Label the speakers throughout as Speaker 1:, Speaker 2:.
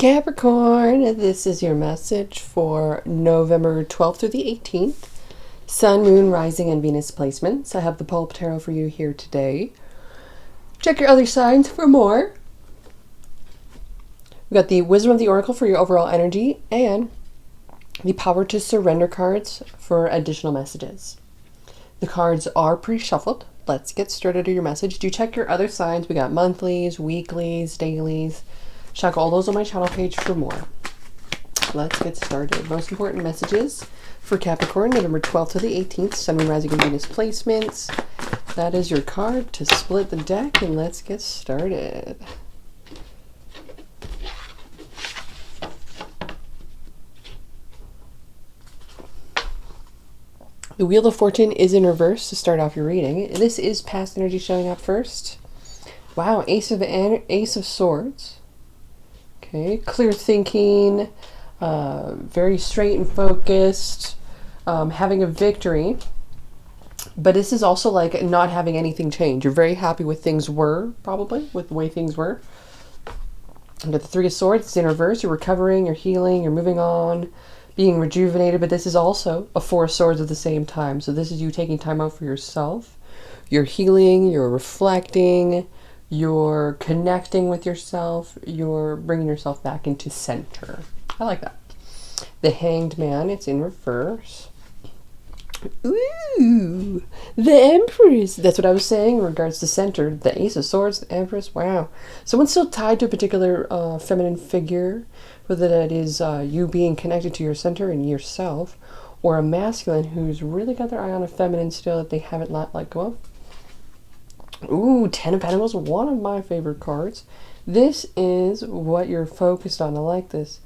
Speaker 1: Capricorn, this is your message for November 12th through the 18th. Sun, Moon, Rising, and Venus placements. I have the Pulp Tarot for you here today. Check your other signs for more. We've got the Wisdom of the Oracle for your overall energy and the Power to Surrender cards for additional messages. The cards are pre-shuffled. Let's get started on your message. Do check your other signs. We got monthlies, weeklies, dailies. Check all those on my channel page for more. Let's get started. Most important messages for Capricorn, November 12th to the 18th, Sun, Moon, Rising, and Venus placements. That is your card to split the deck, and let's get started. The Wheel of Fortune is in reverse to start off your reading. This is past energy showing up first. Wow, Ace of Swords. Okay, clear thinking, very straight and focused, having a victory. But this is also like not having anything change. You're very happy with things were, probably, with the way things were. You got the Three of Swords, it's in reverse. You're recovering, you're healing, you're moving on, being rejuvenated. But this is also a Four of Swords at the same time. So this is you taking time out for yourself. You're healing, you're reflecting, you're connecting with yourself, you're bringing yourself back into center. I like that. The Hanged Man, it's in reverse. Ooh, the Empress. That's what I was saying in regards to center. The Ace of Swords, the Empress. Wow. Someone's still tied to a particular feminine figure, whether that is you being connected to your center and yourself, or a masculine who's really got their eye on a feminine still that they haven't let go of. Ooh, Ten of Pentacles, one of my favorite cards. This is what you're focused on. I like this.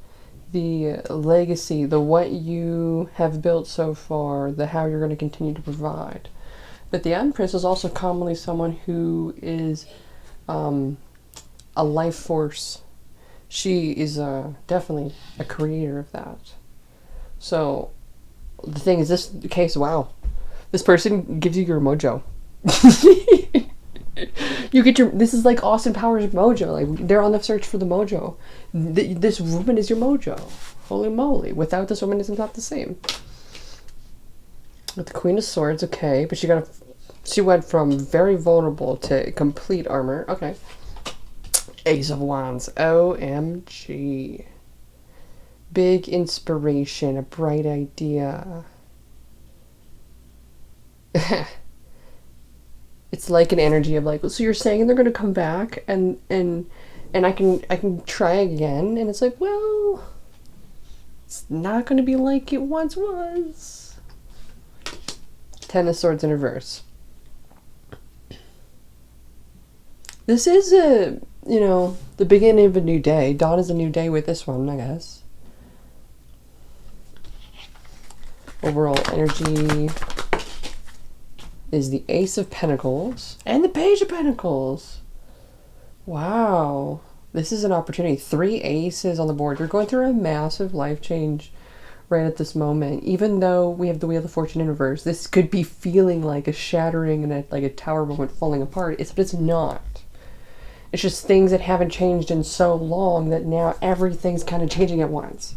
Speaker 1: The legacy, the what you have built so far, the how you're going to continue to provide. But the Empress is also commonly someone who is a life force. She is definitely a creator of that. So the thing is, this case, wow, this person gives you your mojo. You get your, this is like Austin Powers mojo. Like, they're on the search for the mojo. This woman is your mojo. Holy moly. Without this woman, it's not the same. With the Queen of Swords, okay. But she went from very vulnerable to complete armor. Okay. Ace of Wands. OMG. Big inspiration. A bright idea. It's like an energy of like, so you're saying they're gonna come back and I can try again, and it's like, well, it's not gonna be like it once was. Ten of Swords in reverse. This is the beginning of a new day. Dawn is a new day with this one, I guess. Overall energy is the Ace of Pentacles and the Page of Pentacles. Wow. This is an opportunity. 3 aces on the board. You're going through a massive life change right at this moment. Even though we have the Wheel of Fortune in reverse, this could be feeling like a shattering and like a tower moment falling apart. But it's not. It's just things that haven't changed in so long that now everything's kind of changing at once.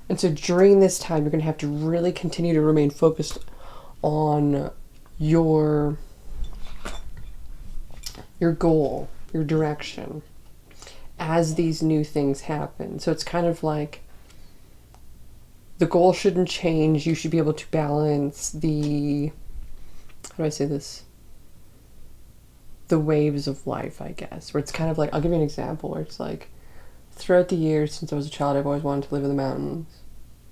Speaker 1: And so during this time, you're going to have to really continue to remain focused on your goal, your direction, as these new things happen. So it's kind of like the goal shouldn't change. You should be able to balance the, how do I say this? The waves of life, I guess. Where it's kind of like, I'll give you an example where it's like, throughout the years since I was a child, I've always wanted to live in the mountains.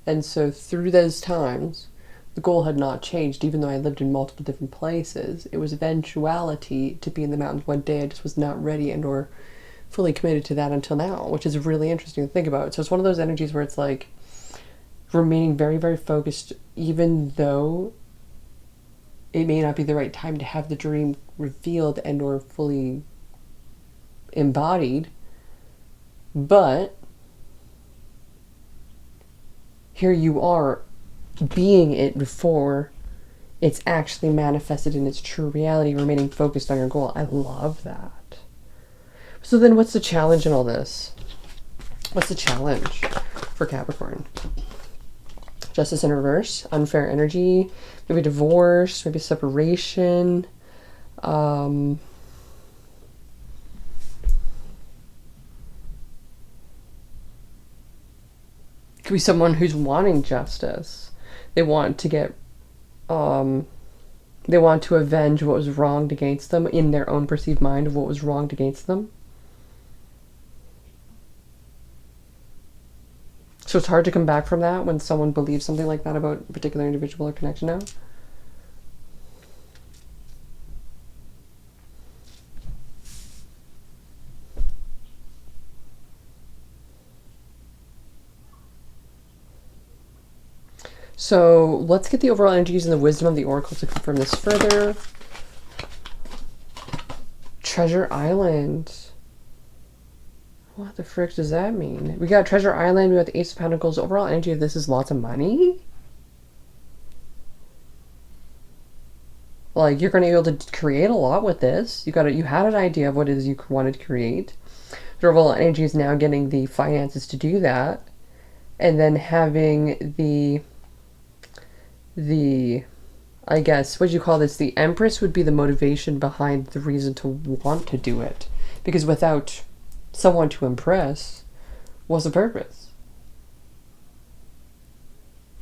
Speaker 1: And so through those times, the goal had not changed, even though I lived in multiple different places. It was eventuality to be in the mountains one day. I just was not ready and or fully committed to that until now, which is really interesting to think about. So it's one of those energies where it's like remaining very, very focused, even though it may not be the right time to have the dream revealed and or fully embodied. But here you are being it before it's actually manifested in its true reality, remaining focused on your goal. I love that. So then what's the challenge in all this? What's the challenge for Capricorn? Justice in reverse, unfair energy, maybe divorce, maybe separation. Could be someone who's wanting justice. They want to get, they want to avenge what was wronged against them in their own perceived mind of what was wronged against them. So it's hard to come back from that when someone believes something like that about a particular individual or connection now. So let's get the overall energies and the wisdom of the oracle to confirm this further. Treasure Island. What the frick does that mean? We got Treasure Island, we got the Ace of Pentacles. Overall energy of this is lots of money. Like, you're going to be able to create a lot with this. You had an idea of what it is you wanted to create. The overall energy is now getting the finances to do that. And then having the I guess, what do you call this? The Empress would be the motivation behind the reason to want to do it. Because without someone to impress, what's the purpose?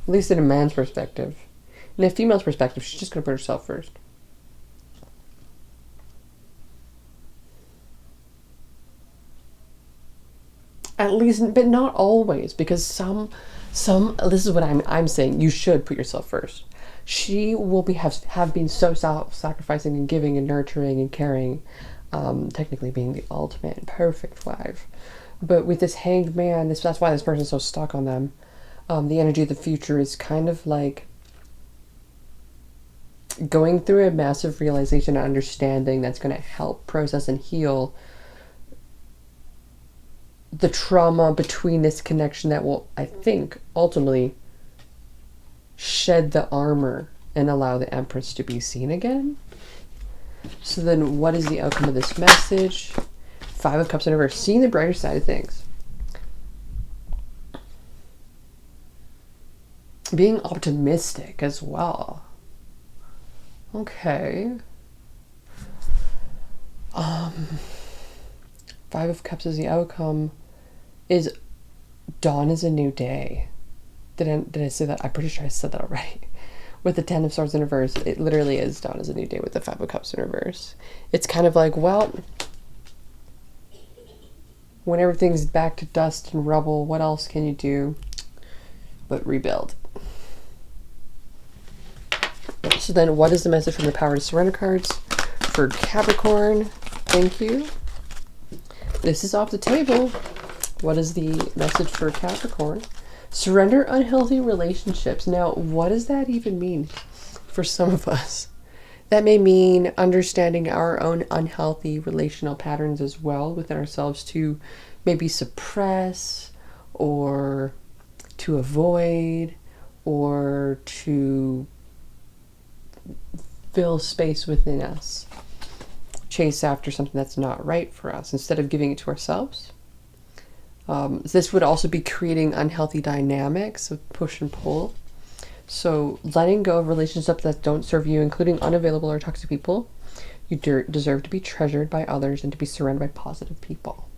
Speaker 1: At least in a man's perspective. In a female's perspective, she's just going to put herself first. At least, but not always, because some this is what I'm saying, you should put yourself first. She will have been so self-sacrificing and giving and nurturing and caring, technically being the ultimate and perfect wife. But with this Hanged Man, that's why this person's so stuck on them. The energy of the future is kind of like going through a massive realization and understanding that's going to help process and heal the trauma between this connection that will, I think, ultimately shed the armor and allow the Empress to be seen again. So then what is the outcome of this message? Five of Cups in reverse. Seeing the brighter side of things. Being optimistic as well. Okay. Five of Cups is the outcome. Is dawn is a new day. Did I say that? I'm pretty sure I said that already. With the Ten of Swords in reverse, it literally is dawn is a new day with the Five of Cups in reverse. It's kind of like, well, when everything's back to dust and rubble, what else can you do but rebuild? So then what is the message from the Power to Surrender cards for Capricorn? Thank you. This is off the table. What is the message for Capricorn? Surrender unhealthy relationships. Now, what does that even mean for some of us? That may mean understanding our own unhealthy relational patterns as well within ourselves to maybe suppress or to avoid or to fill space within us. Chase after something that's not right for us instead of giving it to ourselves. This would also be creating unhealthy dynamics of push and pull. So letting go of relationships that don't serve you, including unavailable or toxic people. You deserve to be treasured by others and to be surrounded by positive people.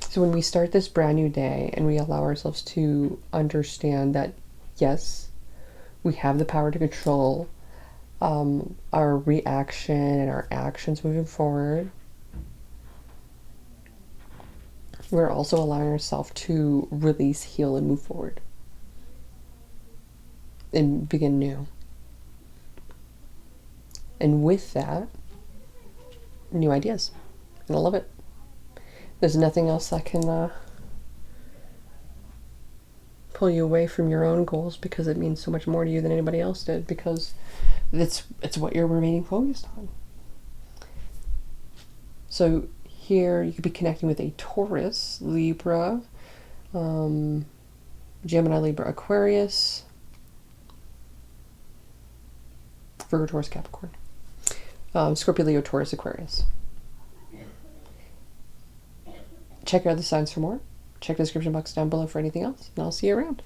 Speaker 1: So when we start this brand new day and we allow ourselves to understand that, yes, we have the power to control our reaction and our actions moving forward, we're also allowing ourselves to release, heal, and move forward and begin new. And with that, new ideas. And I love it. There's nothing else that can pull you away from your own goals because it means so much more to you than anybody else did, because it's what you're remaining focused on. So here you could be connecting with a Taurus, Libra, Gemini, Libra, Aquarius, Virgo, Taurus, Capricorn, Scorpio, Leo, Taurus, Aquarius. Check out the signs for more. Check the description box down below for anything else, and I'll see you around.